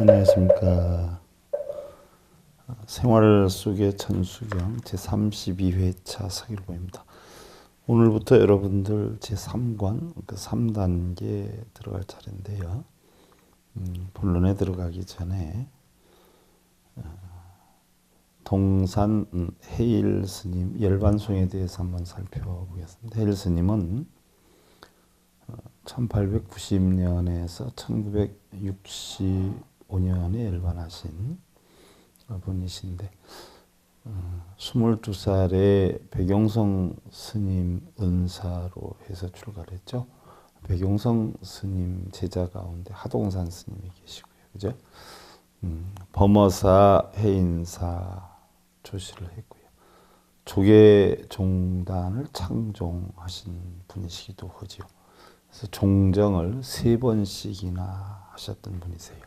안녕하십니까. 생활 속의 천수경 제32회차 서길보입니다. 오늘부터 여러분들 제3권, 그 3단계 들어갈 차례인데요. 본론에 들어가기 전에 동산 해일 스님 열반송에 대해서 한번 살펴보겠습니다. 해일 스님은 1890년에서 1965년에 열반하신 분이신데 22살에 백용성 스님 은사로 해서 출가했죠. 백용성 스님 제자 가운데 하동산 스님이 계시고요. 그죠? 범어사, 해인사 조시를 했고요. 조계종단을 창종하신 분이시기도 하죠. 그래서 종정을 3번씩이나 하셨던 분이세요.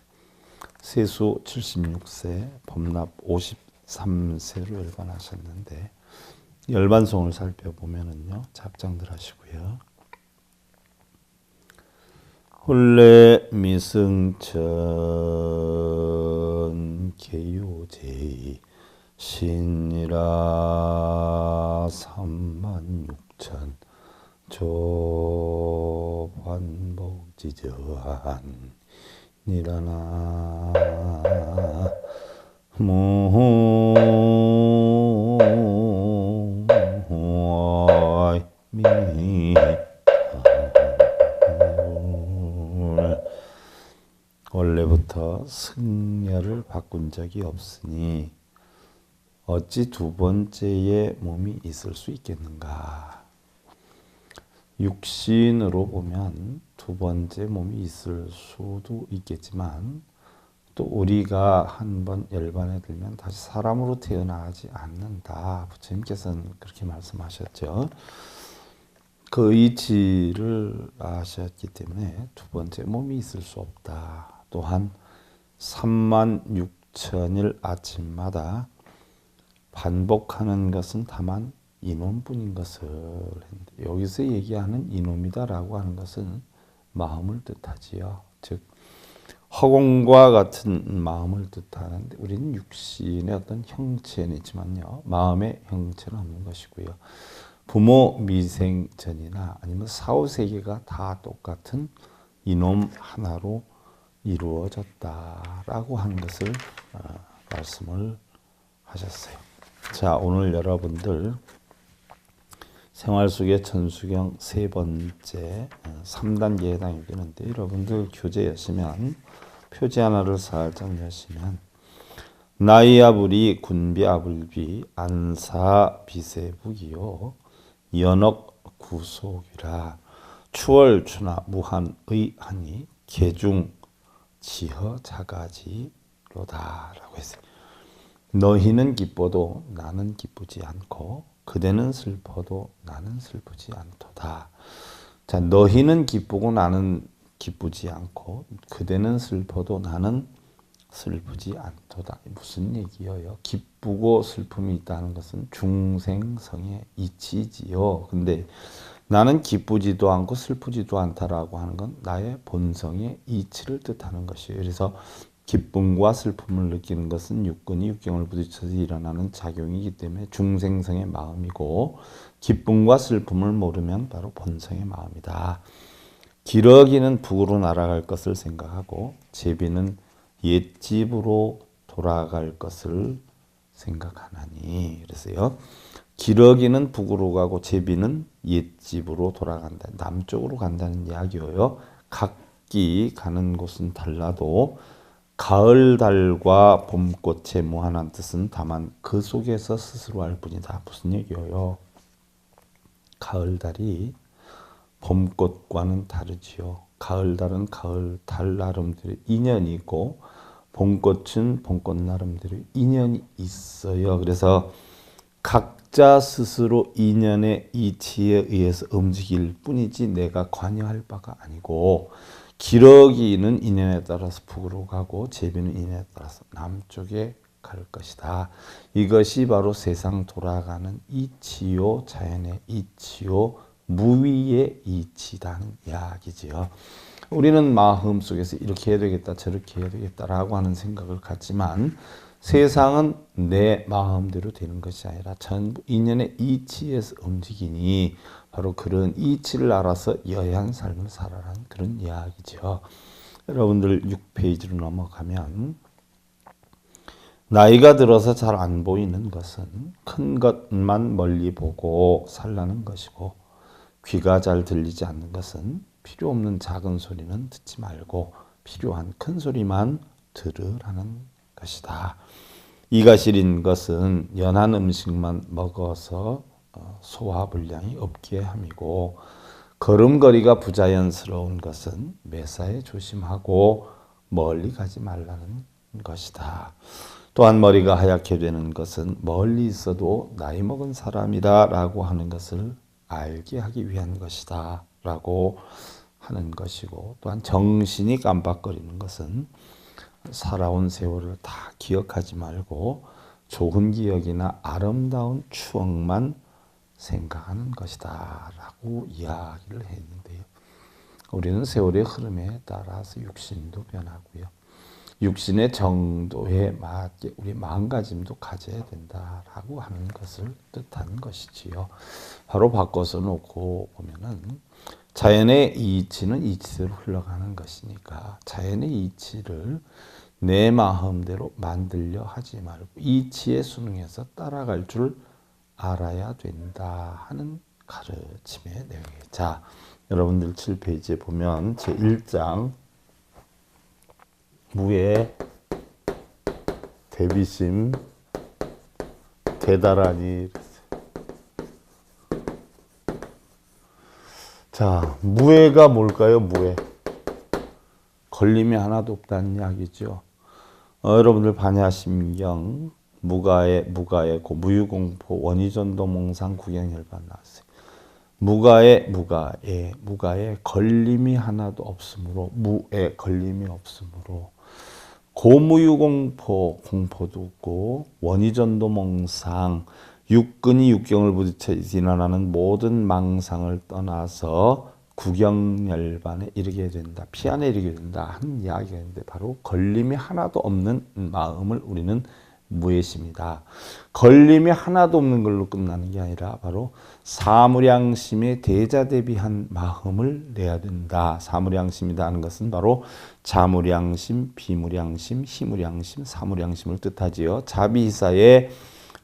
세수 76세, 범납 53세로 열반하셨는데 열반송을 살펴보면은요, 잡장들 하시고요. 혼례 미승천 개요제이 신이라 36,000 조반복지저한 니라나 무미 원래부터 승려를 바꾼 적이 없으니 어찌 두 번째의 몸이 있을 수 있겠는가? 육신으로 보면 두 번째 몸이 있을 수도 있겠지만 또 우리가 한번 열반에 들면 다시 사람으로 태어나지 않는다. 부처님께서는 그렇게 말씀하셨죠. 그 이치를 아셨기 때문에 두 번째 몸이 있을 수 없다. 또한 36,000일 아침마다 반복하는 것은 다만 이놈뿐인 것을 했는데, 여기서 얘기하는 이놈이다라고 하는 것은 마음을 뜻하지요. 즉 허공과 같은 마음을 뜻하는데 우리는 육신의 어떤 형체는 있지만요, 마음의 형체는 없는 것이고요. 부모 미생전이나 아니면 사후세계가 다 똑같은 이놈 하나로 이루어졌다라고 하는 것을 말씀을 하셨어요. 자, 오늘 여러분들 생활 속의 천수경 3번째 3단계에 해당이 되는데, 여러분들 교재 여시면 표지 하나를 살짝 여시면 나이아불이 군비아불비 안사비세북이요 연억 구속이라 추월추나 무한의하니 개중 지허 자가지로다 라고 했어요. 너희는 기뻐도 나는 기쁘지 않고 그대는 슬퍼도 나는 슬프지 않도다. 자, 너희는 기쁘고 나는 기쁘지 않고 그대는 슬퍼도 나는 슬프지 않도다. 무슨 얘기예요? 기쁘고 슬픔이 있다는 것은 중생성의 이치지요. 근데 나는 기쁘지도 않고 슬프지도 않다라고 하는 건 나의 본성의 이치를 뜻하는 것이에요. 그래서 기쁨과 슬픔을 느끼는 것은 육근이 육경을 부딪혀서 일어나는 작용이기 때문에 중생성의 마음이고, 기쁨과 슬픔을 모르면 바로 본성의 마음이다. 기러기는 북으로 날아갈 것을 생각하고 제비는 옛집으로 돌아갈 것을 생각하나니. 그래서요, 기러기는 북으로 가고 제비는 옛집으로 돌아간다. 남쪽으로 간다는 이야기예요. 각기 가는 곳은 달라도 가을달과 봄꽃의 무한한 뜻은 다만 그 속에서 스스로 알 뿐이다. 무슨 얘기예요? 가을달이 봄꽃과는 다르지요. 가을달은 가을달 나름대로 인연이 있고 봄꽃은 봄꽃 나름대로 인연이 있어요. 그래서 각자 스스로 인연의 이치에 의해서 움직일 뿐이지 내가 관여할 바가 아니고, 기러기는 인연에 따라서 북으로 가고 제비는 인연에 따라서 남쪽에 갈 것이다. 이것이 바로 세상 돌아가는 이치요, 자연의 이치요, 무위의 이치다는 이야기지요. 우리는 마음속에서 이렇게 해야 되겠다 저렇게 해야 되겠다라고 하는 생각을 갖지만 세상은 내 마음대로 되는 것이 아니라 전부 인연의 이치에서 움직이니 바로 그런 이치를 알아서 여한 삶을 살아라는 그런 이야기죠. 여러분들 6페이지로 넘어가면 나이가 들어서 잘 안 보이는 것은 큰 것만 멀리 보고 살라는 것이고 귀가 잘 들리지 않는 것은 필요 없는 작은 소리는 듣지 말고 필요한 큰 소리만 들으라는 것이다. 이가 시린 것은 연한 음식만 먹어서 소화불량이 없게 함이고 걸음걸이가 부자연스러운 것은 매사에 조심하고 멀리 가지 말라는 것이다. 또한 머리가 하얗게 되는 것은 멀리 있어도 나이 먹은 사람이다 라고 하는 것을 알게 하기 위한 것이다 라고 하는 것이고 또한 정신이 깜빡거리는 것은 살아온 세월을 다 기억하지 말고 좋은 기억이나 아름다운 추억만 생각하는 것이다 라고 이야기를 했는데요. 우리는 세월의 흐름에 따라서 육신도 변하고요. 육신의 정도에 맞게 우리 마음가짐도 가져야 된다라고 하는 것을 뜻하는 것이지요. 바로 바꿔서 놓고 보면은 자연의 이치는 이치대로 흘러가는 것이니까 자연의 이치를 내 마음대로 만들려 하지 말고 이치에 순응해서 따라갈 줄 알아야 된다 하는 가르침의 내용이에요. 자, 여러분들 7페이지에 보면 제1장 무의 대비심 대다라니. 자, 무해가 뭘까요? 무해. 걸림이 하나도 없다는 이야기죠. 여러분들 반야심경 무가의 무유공포 원의전도몽상 구경열반 나왔어요. 무가에 걸림이 하나도 없으므로 무에 걸림이 없으므로 고무유공포 공포도 없고 원의전도몽상 육근이 육경을 부딪혀 지나가는 모든 망상을 떠나서 구경열반에 이르게 된다. 피안에 이르게 된다 하는 이야기가 있는데 바로 걸림이 하나도 없는 마음을 우리는 무해심이다. 걸림이 하나도 없는 걸로 끝나는 게 아니라 바로 사무량심에 대자대비한 마음을 내야 된다. 사무량심이다 하는 것은 바로 자무량심, 비무량심, 희무량심, 사무량심을 뜻하지요. 자비사의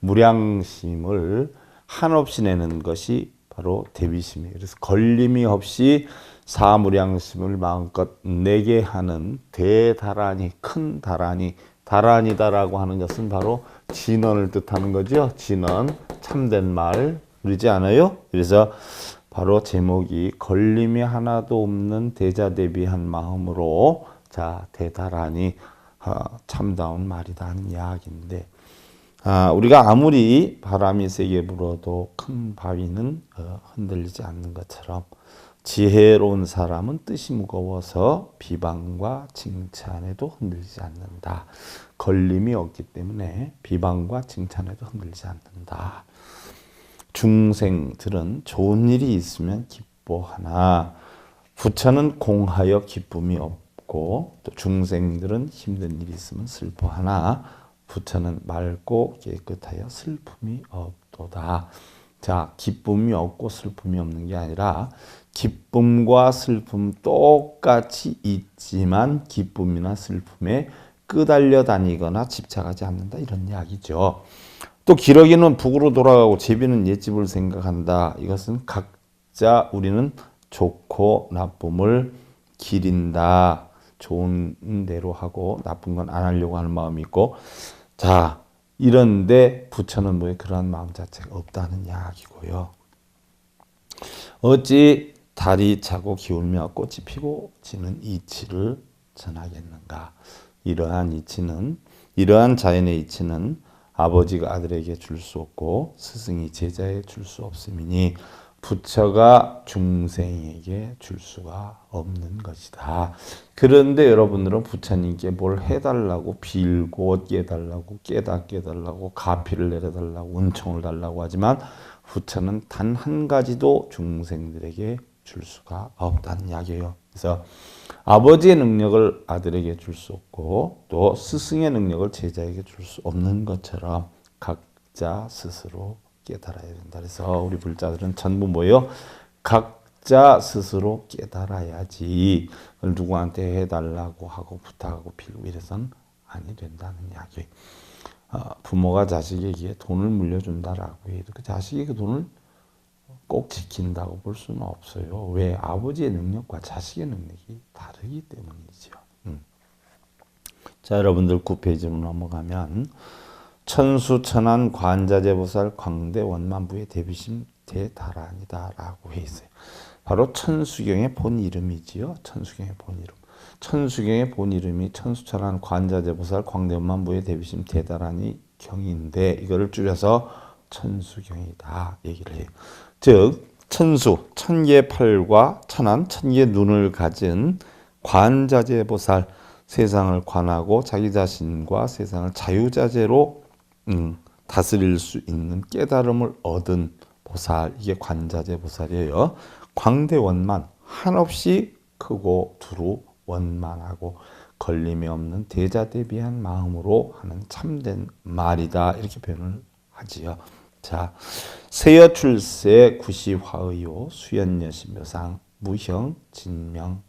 무량심을 한없이 내는 것이 바로 대비심이에요. 그래서 걸림이 없이 사무량심을 마음껏 내게 하는 대다란이, 큰 다란이, 다란이다라고 하는 것은 바로 진언을 뜻하는 거죠. 진언, 참된 말, 그러지 않아요? 그래서 바로 제목이 걸림이 하나도 없는 대자대비한 마음으로 자 대다란이 참다운 말이다 하는 이야기인데 우리가 아무리 바람이 세게 불어도 큰 바위는 흔들리지 않는 것처럼 지혜로운 사람은 뜻이 무거워서 비방과 칭찬에도 흔들리지 않는다. 걸림이 없기 때문에 비방과 칭찬에도 흔들리지 않는다. 중생들은 좋은 일이 있으면 기뻐하나 부처는 공하여 기쁨이 없고 또 중생들은 힘든 일이 있으면 슬퍼하나 부처는 맑고 깨끗하여 슬픔이 없도다. 자, 기쁨이 없고 슬픔이 없는 게 아니라 기쁨과 슬픔 똑같이 있지만 기쁨이나 슬픔에 끄달려 다니거나 집착하지 않는다 이런 이야기죠. 또 기러기는 북으로 돌아가고 제비는 옛집을 생각한다. 이것은 각자 우리는 좋고 나쁨을 기린다. 좋은 대로 하고 나쁜 건 안 하려고 하는 마음이 있고 자 이런데 부처는 뭐 그러한 마음 자체가 없다는 이야기고요. 어찌 달이 차고 기울며 꽃이 피고 지는 이치를 전하겠는가. 이러한 이치는 이러한 자연의 이치는 아버지가 아들에게 줄 수 없고 스승이 제자에게 줄 수 없음이니 부처가 중생에게 줄 수가 없는 것이다. 그런데 여러분들은 부처님께 뭘 해달라고 빌고 깨달라고 깨닫게 해달라고 가피를 내려달라고 은총을 달라고 하지만 부처는 단 한 가지도 중생들에게 줄 수가 없다는 이야기예요. 그래서 아버지의 능력을 아들에게 줄 수 없고 또 스승의 능력을 제자에게 줄 수 없는 것처럼 각자 스스로 깨달아야 된다. 그래서 우리 불자들은 전부 뭐예요? 각자 스스로 깨달아야지 누구한테 해달라고 하고 부탁하고 빌고 이래서는 아니 된다는 이야기. 부모가 자식에게 돈을 물려준다라고 해도 그 자식이 그 돈을 꼭 지킨다고 볼 수는 없어요. 왜? 아버지의 능력과 자식의 능력이 다르기 때문이죠. 자, 여러분들 9페이지로 넘어가면 천수천안 관자재보살 광대원만부의 대비심 대다란이다라고 해 있어요. 바로 천수경의 본 이름이지요. 천수경의 본 이름. 천수경의 본 이름이 천수천안 관자재보살 광대원만부의 대비심 대다란이 경인데 이거를 줄여서 천수경이다 얘기를 해요. 즉 천수, 천개의 팔과 천안, 천개의 눈을 가진 관자재보살, 세상을 관하고 자기 자신과 세상을 자유자재로 다스릴 수 있는 깨달음을 얻은 보살, 이게 관자재보살이에요. 광대원만, 한없이 크고 두루 원만하고 걸림이 없는 대자대비한 마음으로 하는 참된 말이다 이렇게 표현을 하지요. 자, 세여 출세 구시화의요 수연여시 묘상 무형 진명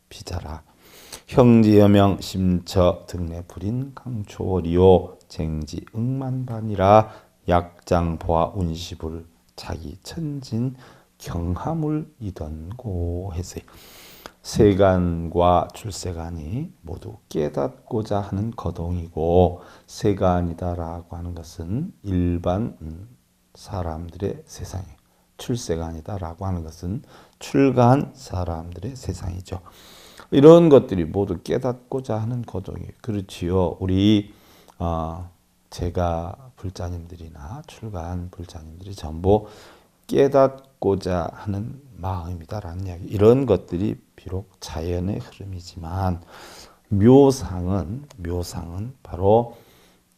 비자라 형지여명 심처 등내 불인 강초리요 쟁지 응만반이라 약장보아 운시불 자기 천진 경하물 이던고 해서 세간과 출세간이 모두 깨닫고자 하는 거동이고 세간이다라고 하는 것은 일반 사람들의 세상이에요. 출세간이다라고 하는 것은 출가한 사람들의 세상이죠. 이런 것들이 모두 깨닫고자 하는 거동이에요. 그렇지요. 우리 제가 불자님들이나 출가한 불자님들이 전부 깨닫고자 하는 마음이다라는 이야기. 이런 것들이 비록 자연의 흐름이지만 묘상은 바로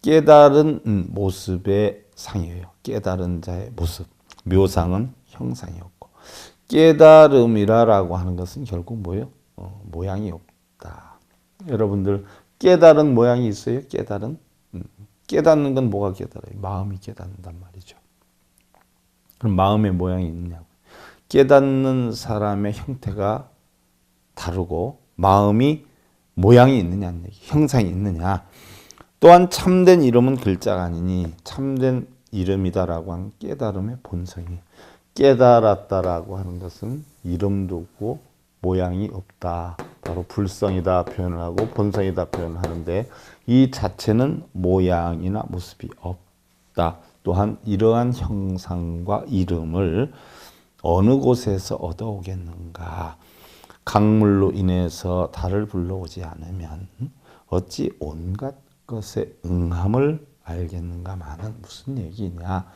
깨달은 모습의 상이에요. 깨달은 자의 모습. 묘상은 형상이었고 깨달음이라고 하는 것은 결국 뭐예요? 모양이 없다. 여러분들 깨달은 모양이 있어요? 깨닫는 건 뭐가 깨달아요? 마음이 깨닫는단 말이죠. 그럼 마음의 모양이 있느냐고. 깨닫는 사람의 형태가 다르고 마음이 모양이 있느냐는 얘기, 형상이 있느냐. 또한 참된 이름은 글자가 아니니 참된 이름이다라고 하는 깨달음의 본성이 깨달았다라고 하는 것은 이름도 없고 모양이 없다. 바로 불성이다 표현을 하고 본성이다 표현을 하는데 이 자체는 모양이나 모습이 없다. 또한 이러한 형상과 이름을 어느 곳에서 얻어오겠는가. 강물로 인해서 달을 불러오지 않으면 어찌 온갖 것의 응함을 알겠는가마는 무슨 얘기냐.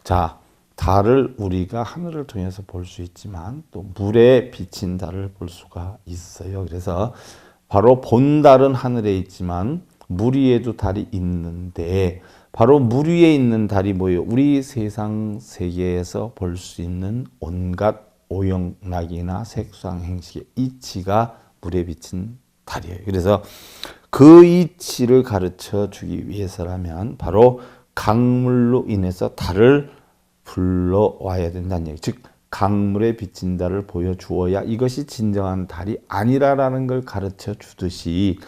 자, 달을 우리가 하늘을 통해서 볼 수 있지만 또 물에 비친 달을 볼 수가 있어요. 그래서 바로 본 달은 하늘에 있지만 물 위에도 달이 있는데 바로 물 위에 있는 달이 뭐예요? 우리 세상 세계에서 볼 수 있는 온갖 오용락이나 색상 행식의 이치가 물에 비친 달이에요. 그래서 그 이치를 가르쳐 주기 위해서라면 바로 강물로 인해서 달을 불러와야 된다는 얘기. 즉 강물에 비친 달을 보여주어야 이것이 진정한 달이 아니라라는 걸 가르쳐 주듯이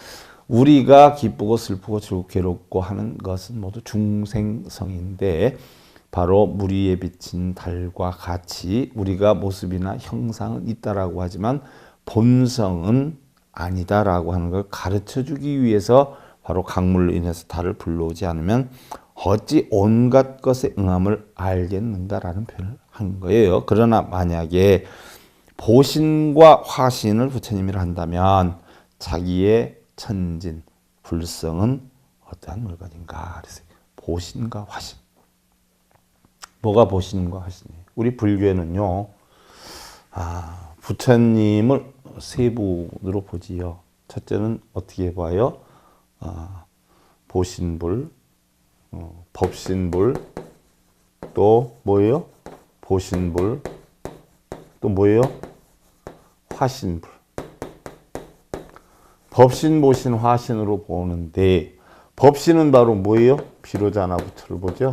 우리가 기쁘고 슬프고 즐겁고 괴롭고 하는 것은 모두 중생성인데 바로 물 위에 비친 달과 같이 우리가 모습이나 형상은 있다라고 하지만 본성은 아니다라고 하는 걸 가르쳐 주기 위해서 바로 강물로 인해서 달을 불러오지 않으면 어찌 온갖 것의 응함을 알겠는가라는 표현을 한 거예요. 그러나 만약에 보신과 화신을 부처님이라 한다면 자기의 천진, 불성은 어떠한 물건인가? 그래서 보신과 화신. 뭐가 보신과 화신이에요? 우리 불교에는요, 부처님을 세 분으로 보지요. 첫째는 어떻게 봐요? 보신불, 법신불, 또 뭐예요? 보신불, 또 뭐예요? 화신불. 법신, 보신, 화신으로 보는데 법신은 바로 뭐예요? 비로자나 부처를 보죠.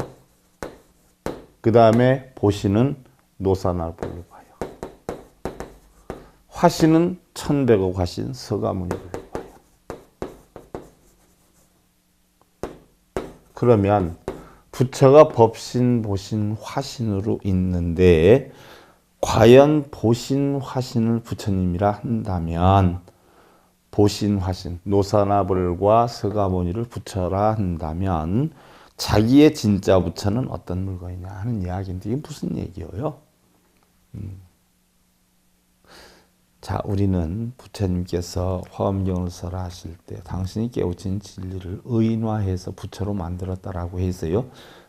그 다음에 보신은 노사나불로 봐요. 화신은 천백억 화신 서가모니불로 봐요. 그러면 부처가 법신, 보신, 화신으로 있는데 과연 보신, 화신을 부처님이라 한다면 보신, 화신, 노사나불과 서가모니를 부처라 한다면 자기의 진짜 부처는 어떤 물건이냐 하는 이야기인데 이게 무슨 얘기예요? 자, 우리는 부처님께서 화엄경을 설하 하실 때 당신이 깨우친 진리를 의인화해서 부처로 만들었다라고 해서요.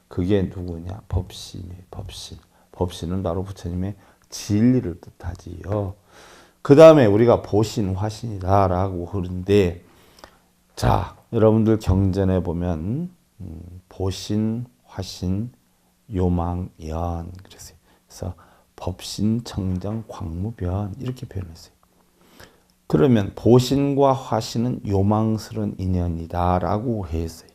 그게 누구냐? 법신이에요. 법신. 법신은 바로 부처님의 진리를 뜻하지요. 그 다음에 우리가 보신, 화신이다라고 하는데 자, 여러분들 경전에 보면 보신, 화신, 요망연 그래서 법신, 청정, 광무변 이렇게 표현했어요. 그러면 보신과 화신은 요망스러운 인연이다라고 했어요.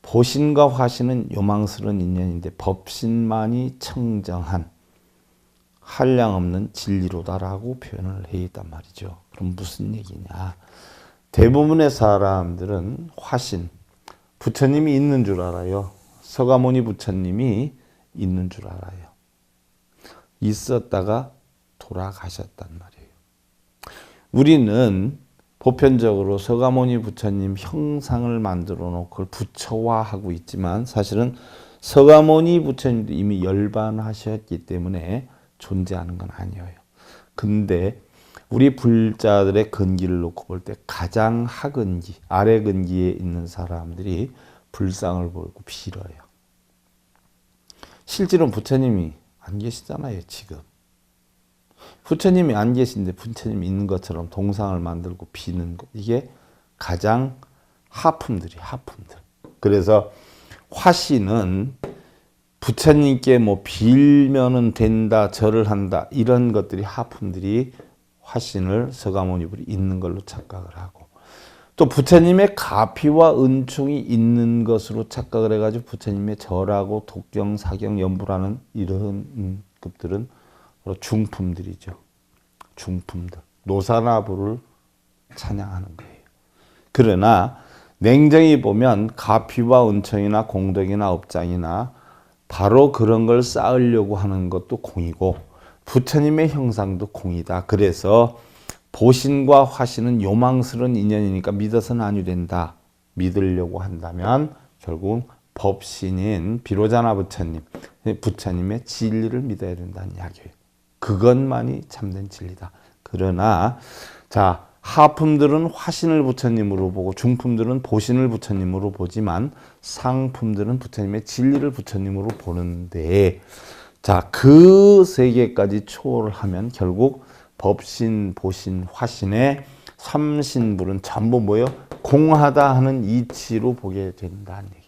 보신과 화신은 요망스러운 인연인데 법신만이 청정한 한량없는 진리로다라고 표현을 해 있단 말이죠. 그럼 무슨 얘기냐? 대부분의 사람들은 화신, 부처님이 있는 줄 알아요. 서가모니 부처님이 있는 줄 알아요. 있었다가 돌아가셨단 말이에요. 우리는 보편적으로 서가모니 부처님 형상을 만들어 놓고 그걸 부처화하고 있지만 사실은 서가모니 부처님도 이미 열반하셨기 때문에 존재하는 건 아니에요. 근데 우리 불자들의 근기를 놓고 볼 때 가장 하근기, 아래 근기에 있는 사람들이 불상을 보고 빌어요. 실제로는 부처님이 안 계시잖아요, 지금. 부처님이 안 계신데 부처님이 있는 것처럼 동상을 만들고 비는 것. 이게 가장 하품들이 하품들. 그래서 화신은 부처님께 뭐 빌면은 된다, 절을 한다 이런 것들이 하품들이 화신을 서가모니불이 있는 걸로 착각을 하고 또 부처님의 가피와 은총이 있는 것으로 착각을 해가지고 부처님의 절하고 독경, 사경, 연불하는 이런 급들은 바로 중품들이죠. 중품들. 노사나불을 찬양하는 거예요. 그러나 냉정히 보면 가피와 은총이나 공덕이나 업장이나 바로 그런 걸 쌓으려고 하는 것도 공이고 부처님의 형상도 공이다. 그래서 보신과 화신은 요망스러운 인연이니까 믿어서는 아니 된다. 믿으려고 한다면 결국은 법신인 비로자나 부처님, 부처님의 진리를 믿어야 된다는 이야기예요. 그것만이 참된 진리다. 그러나 자 하품들은 화신을 부처님으로 보고 중품들은 보신을 부처님으로 보지만 상품들은 부처님의 진리를 부처님으로 보는데 자, 그 세 개까지 초월을 하면 결국 법신, 보신, 화신의 삼신불은 전부 뭐예요? 공하다 하는 이치로 보게 된다는 얘기.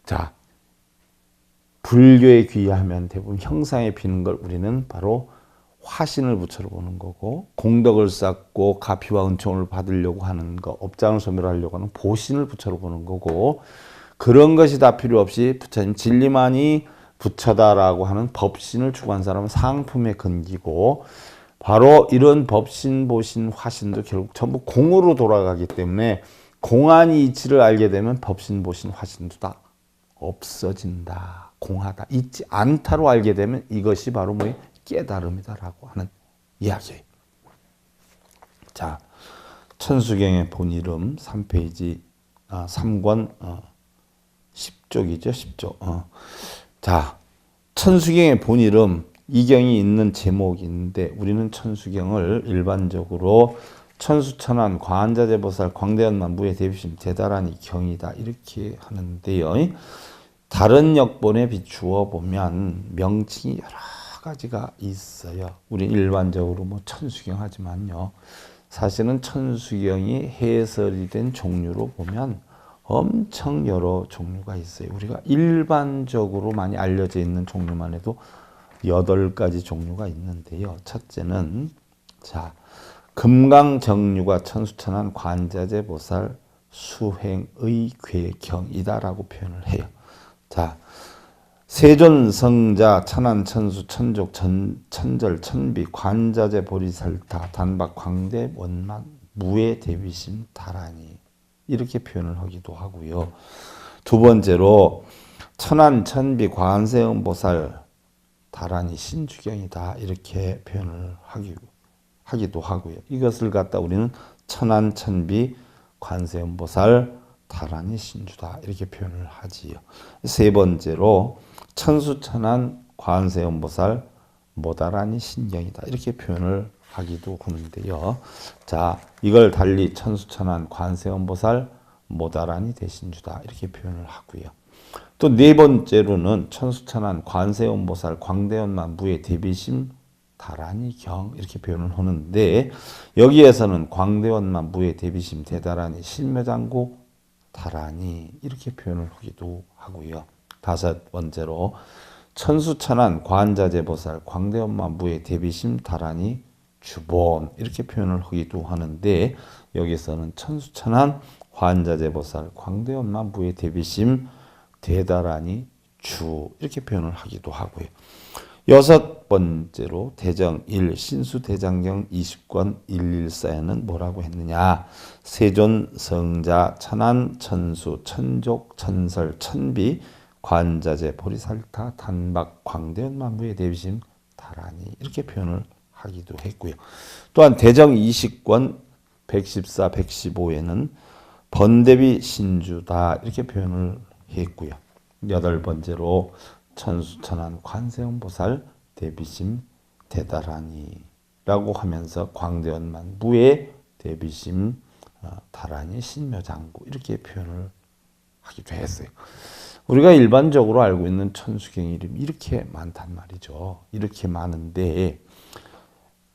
자, 불교에 귀하면 대부분 형상에 비는 걸 우리는 바로 화신을 부처로 보는 거고 공덕을 쌓고 가피와 은총을 받으려고 하는 거, 업장을 소멸하려고 하는 보신을 부처로 보는 거고 그런 것이 다 필요 없이 부처님 진리만이 부처다라고 하는 법신을 추구한 사람은 상품의 근기고 바로 이런 법신, 보신, 화신도 결국 전부 공으로 돌아가기 때문에 공한 이치를 알게 되면 법신, 보신, 화신도 다 없어진다. 공하다. 있지 않다로 알게 되면 이것이 바로 뭐예요? 깨달음이다라고 하는 이야기예요. 자, 천수경의 본이름 3페이지 3권 10쪽이죠. 10쪽. 자, 천수경의 본이름 이 경이 있는 제목이 있는데 우리는 천수경을 일반적으로 천수천안 관자재보살 광대현만 무예 대비심 대다라니 경이다 이렇게 하는데요. 다른 역본에 비추어 보면 명칭이 여러 가지가 있어요. 우리 일반적으로 뭐 천수경 하지만요. 사실은 천수경이 해설이 된 종류로 보면 엄청 여러 종류가 있어요. 우리가 일반적으로 많이 알려져 있는 종류만 해도 8가지 종류가 있는데요. 첫째는 자 금강정류가 천수천안 관자재 보살 수행의 괴경이다라고 표현을 해요. 자, 세존성자 천안 천수 천족 천절 천비 관자재 보리살타 단박 광대 원만 무예 대비심 다라니 이렇게 표현을 하기도 하고요. 두 번째로 천안 천비 관세음보살 다라니 신주경이다 이렇게 표현을 하기도 하고요. 이것을 갖다 우리는 천안 천비 관세음보살 다라니 신주다 이렇게 표현을 하지요. 세 번째로 천수천안 관세음보살 모다라니 신경이다 이렇게 표현을 하기도 하는데요. 자, 이걸 달리 천수천안 관세음보살 모다라니 대신주다 이렇게 표현을 하고요. 또 네 번째로는 천수천안 관세음보살 광대원만 무의 대비심 다라니 경 이렇게 표현을 하는데 여기에서는 광대원만 무의 대비심 대다라니 실묘장구 다라니 이렇게 표현을 하기도 하고요. 다섯 번째로 천수천안 관자재보살 광대원만 무의 대비심 다라니 주본 이렇게 표현을 하기도 하는데 여기서는 천수천안 관자재보살 광대원만 무의 대비심 대다라니 주 이렇게 표현을 하기도 하고요. 여섯 번째로 대정 1 신수대장경 20권 114에는 뭐라고 했느냐. 세존 성자 천안 천수 천족 천설 천비 관자재 보리살타 단박 광대원 만부의 대비심 다라니 이렇게 표현을 하기도 했고요. 또한 대정 20권 114, 115에는 번대비 신주다 이렇게 표현을 했고요. 여덟 번째로 천수천안 관세음보살 대비심 대다라니라고 하면서 광대원만 무의 대비심 다라니 신묘장구 이렇게 표현을 하기도 했어요. 우리가 일반적으로 알고 있는 천수경 이름이 이렇게 많단 말이죠. 이렇게 많은데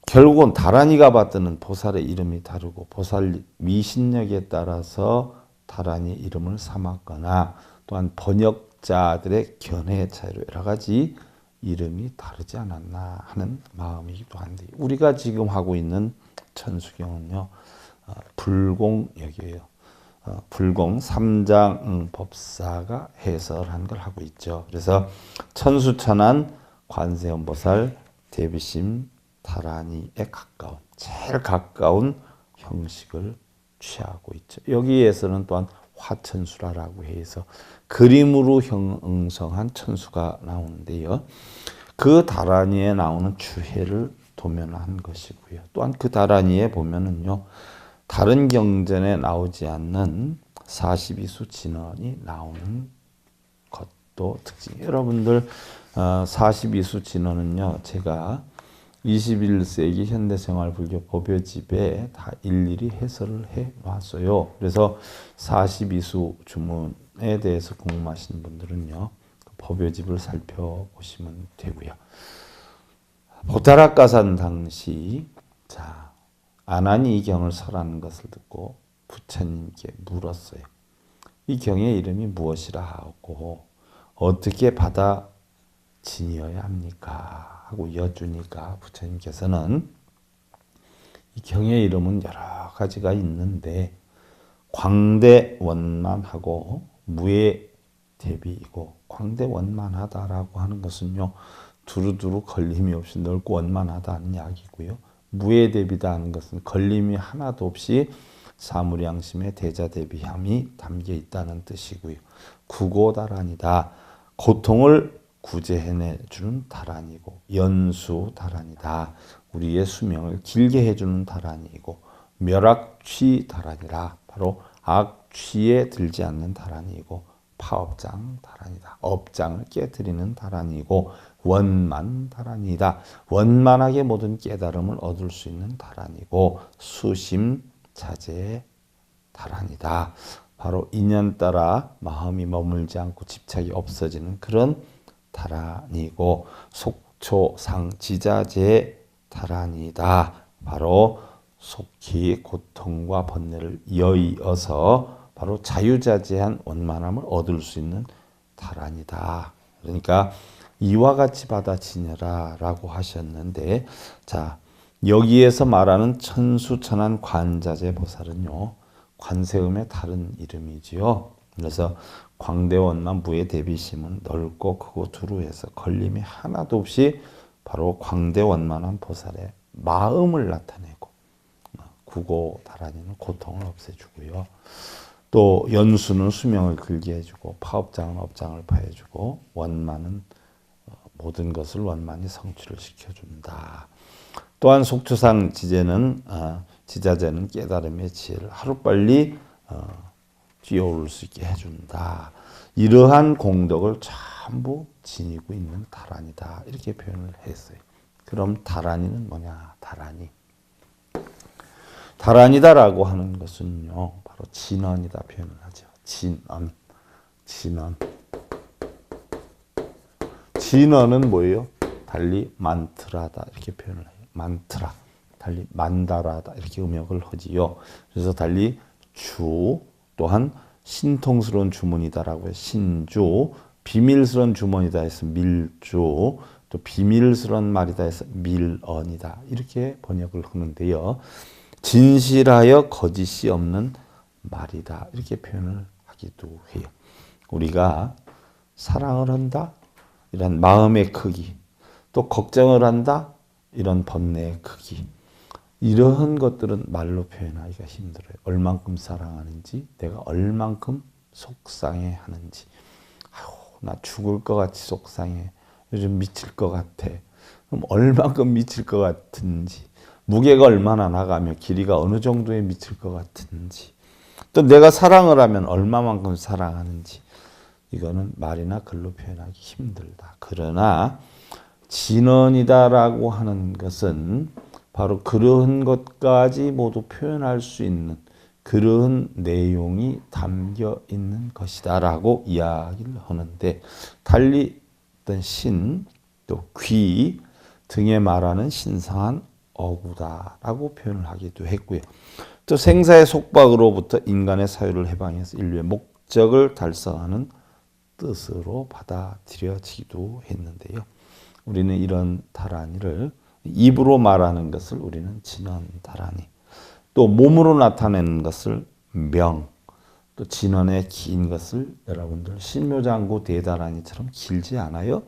결국은 다라니가 받드는 보살의 이름이 다르고 보살 위신력에 따라서 다라니 이름을 삼았거나 또한 번역자들의 견해의 차이로 여러 가지 이름이 다르지 않았나 하는 마음이기도 한데 우리가 지금 하고 있는 천수경은요 불공역이에요. 불공 삼장 법사가 해설한 걸 하고 있죠. 그래서 천수천안 관세음보살 대비심 다라니에 가까운 제일 가까운 형식을 취하고 있죠. 여기에서는 또한 화천수라라고 해서 그림으로 형성한 천수가 나오는데요. 그 다라니에 나오는 주해를 도면한 것이고요. 또한 그 다라니에 보면은요. 다른 경전에 나오지 않는 42수 진언이 나오는 것도 특징이에요. 여러분들 42수 진언은요. 제가 21세기 현대생활불교 법요집에 다 일일이 해설을 해놨어요. 그래서 42수 주문에 대해서 궁금하신 분들은요. 그 법요집을 살펴보시면 되고요. 보타락가산 당시 아난이 이 경을 설하는 것을 듣고 부처님께 물었어요. 이 경의 이름이 무엇이라 하고 어떻게 받아 지니어야 합니까? 하고 여쭈니까 부처님께서는 이 경의 이름은 여러 가지가 있는데 광대원만하고 무예대비이고 광대원만하다라고 하는 것은요. 두루두루 걸림이 없이 넓고 원만하다는 이야기고요. 무예대비다 하는 것은 걸림이 하나도 없이 사무량심의 대자대비함이 담겨 있다는 뜻이고요. 구고다란이다. 고통을 구제해내주는 다란이고 연수다란이다. 우리의 수명을 길게 해주는 다란이고 멸악취 다란이라 바로 악취에 들지 않는 다란이고 파업장 다란이다. 업장을 깨뜨리는 다란이고 원만 다란이다. 원만하게 모든 깨달음을 얻을 수 있는 다란이고 수심 자제의 다란이다. 바로 인연 따라 마음이 머물지 않고 집착이 없어지는 그런 다란이고 속초상 지자제의 다란이다. 바로 속히 고통과 번뇌를 여의어서 바로 자유자재한 원만함을 얻을 수 있는 다란이다. 그러니까 이와 같이 받아 지녀라 라고 하셨는데 여기에서 말하는 천수천안 관자재 보살은요, 관세음의 다른 이름이지요. 그래서 광대원만 무의 대비심은 넓고 크고 두루해서 걸림이 하나도 없이 바로 광대원만한 보살의 마음을 나타내고, 구고 다란이는 고통을 없애주고요. 또 연수는 수명을 길게 해주고, 파업장은 업장을 파해주고, 원만은 모든 것을 원만히 성취를 시켜준다. 또한 속주상 지자재는 깨달음의 지혜를 하루빨리 뛰어오를 수 있게 해준다. 이러한 공덕을 전부 지니고 있는 다란이다. 이렇게 표현을 했어요. 그럼 다란이는 뭐냐? 다란이다라고 하는 것은요, 바로 진언이다 표현을 하죠. 진언은 뭐예요? 달리 만트라다 이렇게 표현을 해요. 만트라, 달리 만다라다 이렇게 음역을 하지요. 그래서 달리 주, 또한 신통스러운 주문이다라고 해서 신주, 비밀스러운 주문이다 해서 밀주, 또 비밀스러운 말이다 해서 밀언이다 이렇게 번역을 하는데요. 진실하여 거짓이 없는 말이다 이렇게 표현을 하기도 해요. 우리가 사랑을 한다 이런 마음의 크기, 또 걱정을 한다 이런 번뇌의 크기, 이러한 것들은 말로 표현하기가 힘들어요. 얼만큼 사랑하는지, 내가 얼만큼 속상해하는지. 아유, 나 죽을 것 같이 속상해. 요즘 미칠 것 같아. 그럼 얼만큼 미칠 것 같은지, 무게가 얼마나 나가며 길이가 어느 정도에 미칠 것 같은지, 또 내가 사랑을 하면 얼마만큼 사랑하는지, 이거는 말이나 글로 표현하기 힘들다. 그러나 진언이다라고 하는 것은 바로 그러한 것까지 모두 표현할 수 있는 그러한 내용이 담겨 있는 것이다라고 이야기를 하는데, 달리 어떤 신, 또 귀 등에 말하는 신성한 어구다라고 표현을 하기도 했고요. 또 생사의 속박으로부터 인간의 사유를 해방해서 인류의 목적을 달성하는 뜻으로 받아들여지기도 했는데요. 우리는 이런 다란이를 입으로 말하는 것을 우리는 진언 다란이, 또 몸으로 나타내는 것을 명, 또 진언의 긴 것을 여러분들 신묘장구 대다란이처럼 길지 않아요?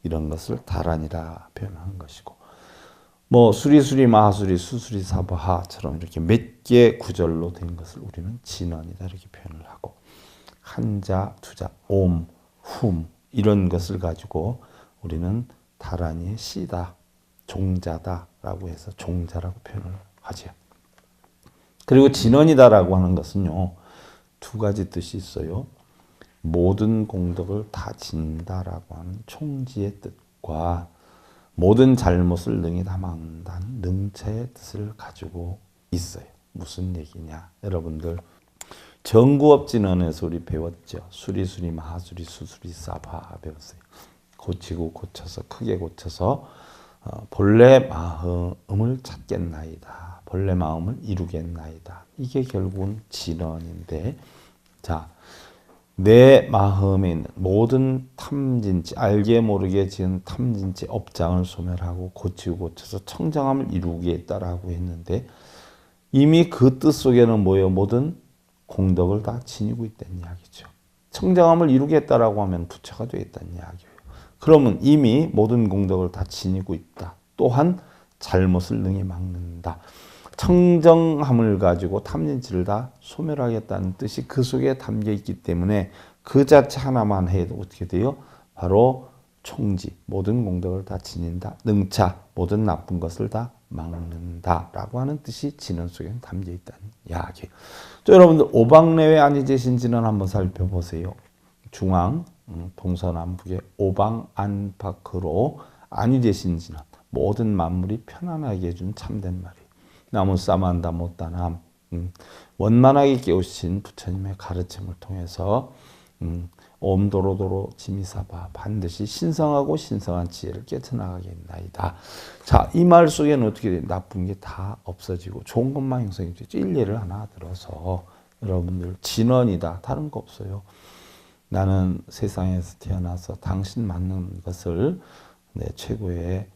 이런 것을 다란이라 표현하는 것이고, 뭐 수리수리 마하수리 수수리 사바하처럼 이렇게 몇 개 구절로 된 것을 우리는 진언이다 이렇게 표현을 하고, 한자, 두자, 옴, 훔 이런 것을 가지고 우리는 다란이의 씨다, 종자다라고 해서 종자라고 표현을 하죠. 그리고 진언이다라고 하는 것은요, 두 가지 뜻이 있어요. 모든 공덕을 다 진다라고 하는 총지의 뜻과 모든 잘못을 능히 다 막는다는 능체의 뜻을 가지고 있어요. 무슨 얘기냐? 여러분들 정구업진언에서 우리 배웠죠. 수리수리 마하수리 수수리 사바 배웠어요. 고치고 고쳐서 크게 고쳐서 본래 마음을 찾겠나이다. 본래 마음을 이루겠나이다. 이게 결국은 진언인데, 자, 내 마음에 있는 모든 탐진치, 알게 모르게 지은 탐진치 업장을 소멸하고 고치고 고쳐서 청정함을 이루겠다라고 했는데, 이미 그 뜻 속에는 뭐예요? 모든 공덕을 다 지니고 있다는 이야기죠. 청정함을 이루겠다라고 하면 부처가 되겠다는 이야기예요. 그러면 이미 모든 공덕을 다 지니고 있다. 또한 잘못을 능히 막는다. 청정함을 가지고 탐진치를 다 소멸하겠다는 뜻이 그 속에 담겨 있기 때문에 그 자체 하나만 해도 어떻게 돼요? 바로 총지, 모든 공덕을 다 지닌다. 능차, 모든 나쁜 것을 다 막는다라고 하는 뜻이 진언 속에 담겨 있다는 이야기예요. 여러분들 오방내외 안이제신진언 한번 살펴보세요. 중앙 동서남북의 오방 안팎으로 안이제신진언, 모든 만물이 편안하게 해준 참된 말이에요. 나무 싸만다 못다남, 원만하게 깨우신 부처님의 가르침을 통해서 옴도로도로 지미사바, 반드시 신성하고 신성한 지혜를 깨쳐나가게 했나이다. 자, 이 말 속에는 어떻게 돼요? 나쁜 게 다 없어지고 좋은 것만 형성이 되죠. 일례를 하나 들어서 여러분들 진언이다. 다른 거 없어요. 나는 세상에서 태어나서 당신 맞는 것을 내 최고의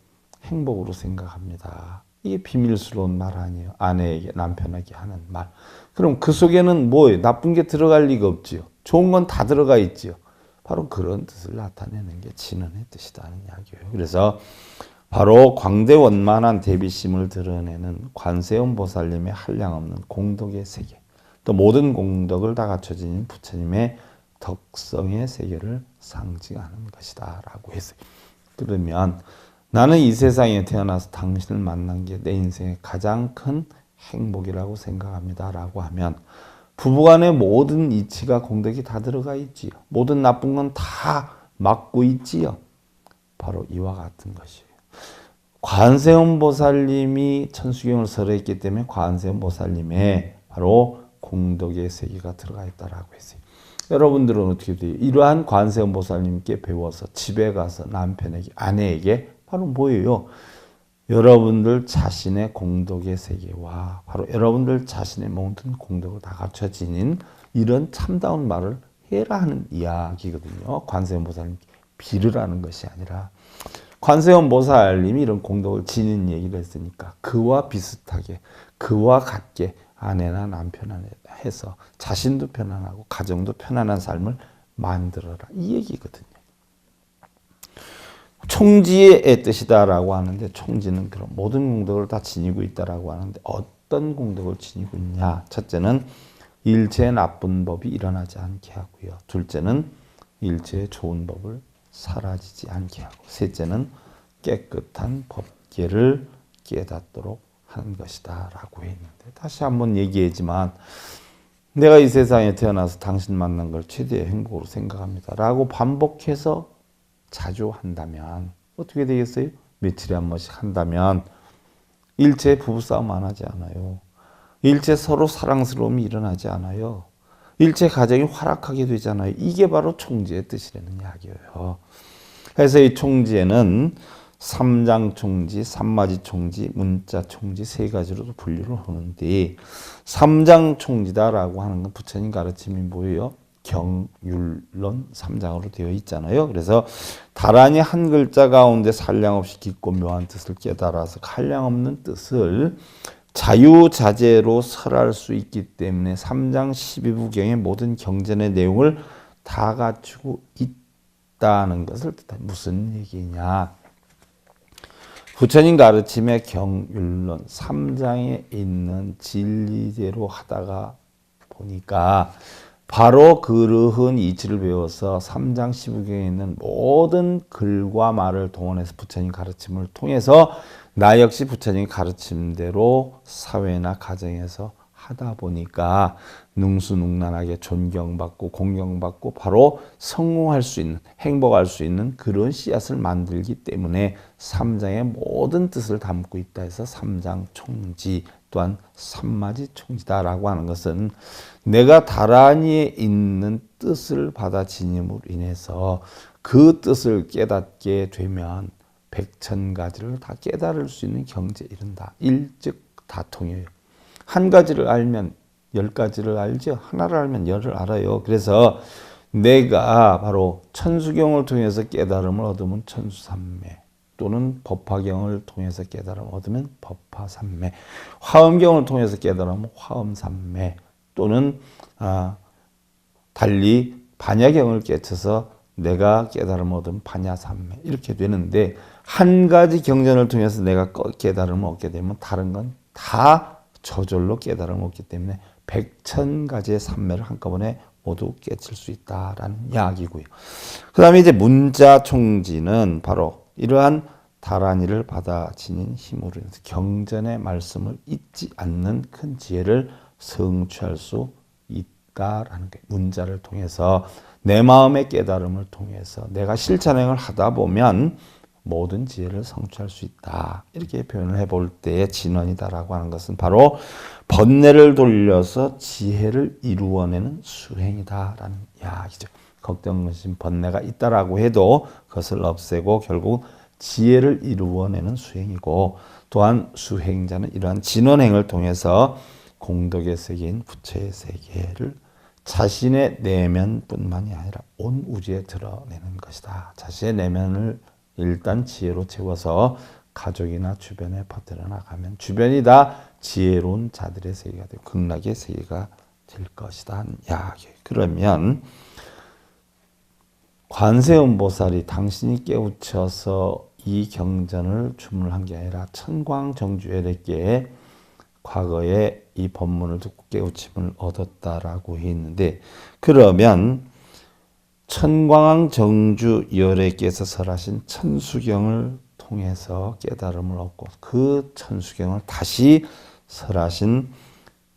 행복으로 생각합니다. 이게 비밀스러운 말 아니에요. 아내에게, 남편에게 하는 말. 그럼 그 속에는 뭐예요? 나쁜 게 들어갈 리가 없지요. 좋은 건 다 들어가 있지요. 바로 그런 뜻을 나타내는 게 진언의 뜻이라는 이야기예요. 그래서 바로 광대원만한 대비심을 드러내는 관세음 보살님의 한량없는 공덕의 세계, 또 모든 공덕을 다 갖춰 지닌 부처님의 덕성의 세계를 상징하는 것이다 라고 했어요. 그러면 나는 이 세상에 태어나서 당신을 만난 게 내 인생의 가장 큰 행복이라고 생각합니다 라고 하면 부부간의 모든 이치가 공덕이 다 들어가 있지요. 모든 나쁜 건 다 막고 있지요. 바로 이와 같은 것이에요. 관세음 보살님이 천수경을 설했기 때문에 관세음 보살님의 바로 공덕의 세계가 들어가 있다라고 했어요. 여러분들은 어떻게 돼요? 이러한 관세음 보살님께 배워서 집에 가서 남편에게, 아내에게 바로 뭐예요? 여러분들 자신의 공덕의 세계와 바로 여러분들 자신의 모든 공덕을 다 갖춰 지닌 이런 참다운 말을 해라 하는 이야기거든요. 관세음 보살님께 빌으라는 것이 아니라 관세음 보살님이 이런 공덕을 지닌 얘기를 했으니까 그와 비슷하게, 그와 같게 아내나 남편 해서 자신도 편안하고 가정도 편안한 삶을 만들어라 이 얘기거든요. 총지의 뜻이다라고 하는데 총지는 그런 모든 공덕을 다 지니고 있다라고 하는데 어떤 공덕을 지니고 있냐? 첫째는 일체의 나쁜 법이 일어나지 않게 하고요. 둘째는 일체의 좋은 법을 사라지지 않게 하고, 셋째는 깨끗한 법계를 깨닫도록 하는 것이다 라고 했는데, 다시 한번 얘기하지만 내가 이 세상에 태어나서 당신 만난 걸 최대의 행복으로 생각합니다 라고 반복해서 자주 한다면 어떻게 되겠어요? 며칠에 한 번씩 한다면 일체 부부싸움 안 하지 않아요. 일체 서로 사랑스러움이 일어나지 않아요. 일체 가정이 활락하게 되잖아요. 이게 바로 총지의 뜻이라는 이야기예요. 그래서 이 총지에는 삼장총지, 삼마지총지, 문자총지 세 가지로 분류를 하는데 삼장총지다라고 하는 건 부처님 가르침이 뭐예요? 경율론 3장으로 되어 있잖아요. 그래서 다란히 한 글자 가운데 산량없이 깊고 묘한 뜻을 깨달아서 한량없는 뜻을 자유자재로 설할 수 있기 때문에 3장 12부경의 모든 경전의 내용을 다 갖추고 있다는 것을 뜻합니다. 무슨 얘기냐? 부처님 가르침의 경율론 3장에 있는 진리대로 하다가 보니까 바로 그러한 이치를 배워서 3장 15경에 있는 모든 글과 말을 동원해서 부처님 가르침을 통해서 나 역시 부처님 가르침대로 사회나 가정에서 하다 보니까 능수능란하게 존경받고 공경받고 바로 성공할 수 있는, 행복할 수 있는 그런 씨앗을 만들기 때문에 3장의 모든 뜻을 담고 있다 해서 3장 총지 또한 삼마지 총지다라고 하는 것은 내가 다란이에 있는 뜻을 받아 지님으로 인해서 그 뜻을 깨닫게 되면 백천가지를 다 깨달을 수 있는 경지에 이른다. 일즉 다통이에요. 한 가지를 알면 10가지를 알죠. 하나를 알면 10을 알아요. 그래서 내가 바로 천수경을 통해서 깨달음을 얻으면 천수삼매, 또는 법화경을 통해서 깨달음을 얻으면 법화삼매, 화엄경을 통해서 깨달으면 화엄삼매, 또는 달리 반야경을 깨쳐서 내가 깨달음을 얻으면 반야삼매 이렇게 되는데, 한 가지 경전을 통해서 내가 깨달음을 얻게 되면 다른 건 다 저절로 깨달음을 얻기 때문에 백천가지의 삼매를 한꺼번에 모두 깨칠 수 있다라는 이야기고요. 그 다음에 이제 문자총지는 바로 이러한 다란이를 받아 지닌 힘으로 인해서 경전의 말씀을 잊지 않는 큰 지혜를 성취할 수 있다라는 거예요. 문자를 통해서 내 마음의 깨달음을 통해서 내가 실천행을 하다 보면 모든 지혜를 성취할 수 있다. 이렇게 표현을 해볼 때의 진언이다라고 하는 것은 바로 번뇌를 돌려서 지혜를 이루어내는 수행이다라는 이야기죠. 걱정심 번뇌가 있다라고 해도 그것을 없애고 결국 지혜를 이루어내는 수행이고, 또한 수행자는 이러한 진언행을 통해서 공덕의 세계인 부처의 세계를 자신의 내면뿐만이 아니라 온 우주에 드러내는 것이다. 자신의 내면을 일단 지혜로 채워서 가족이나 주변에 퍼뜨려 나가면 주변이 다 지혜로운 자들의 세계가 되고 극락의 세계가 될 것이다 하는 이야기. 그러면 관세음보살이 당신이 깨우쳐서 이 경전을 주문한 게 아니라 천광정주에게 과거에 이 법문을 듣고 깨우침을 얻었다라고 했는데, 그러면 천광정주 열애께서 설하신 천수경을 통해서 깨달음을 얻고 그 천수경을 다시 설하신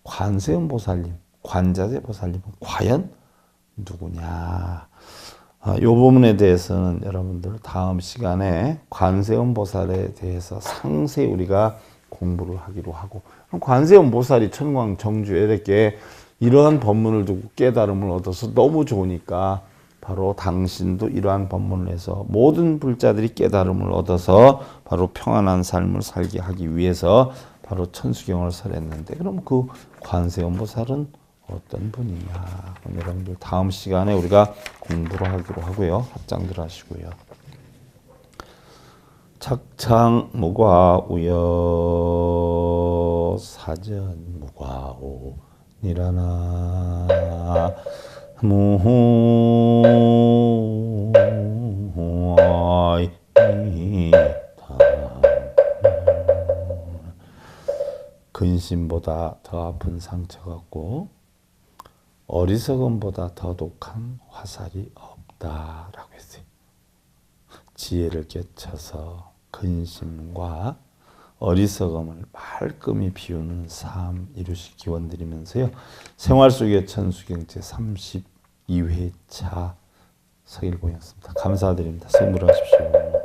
관세음보살님, 관자재 보살님은 과연 누구냐? 이 부분에 대해서는 여러분들 다음 시간에 관세음보살에 대해서 상세히 우리가 공부를 하기로 하고, 관세음보살이 천광정주에게 이러한 법문을 두고 깨달음을 얻어서 너무 좋으니까 바로 당신도 이러한 법문을 해서 모든 불자들이 깨달음을 얻어서 바로 평안한 삶을 살게 하기 위해서 바로 천수경을 설했는데, 그럼 그 관세음보살은 어떤 분이냐? 여러분들 다음 시간에 우리가 공부를 하기로 하고요. 합장들 하시고요. 착창무과 우여 사전무과오 니라나 무아이 근심보다 더 아픈 상처 같고 어리석음보다 더 독한 화살이 없다라고 했어요. 지혜를 깨쳐서 근심과 어리석음을 말끔히 비우는 삶 이루실 기원 드리면서요. 생활 속의 천수경 제 32회차 서일공이었습니다. 감사드립니다. 승부하십시오.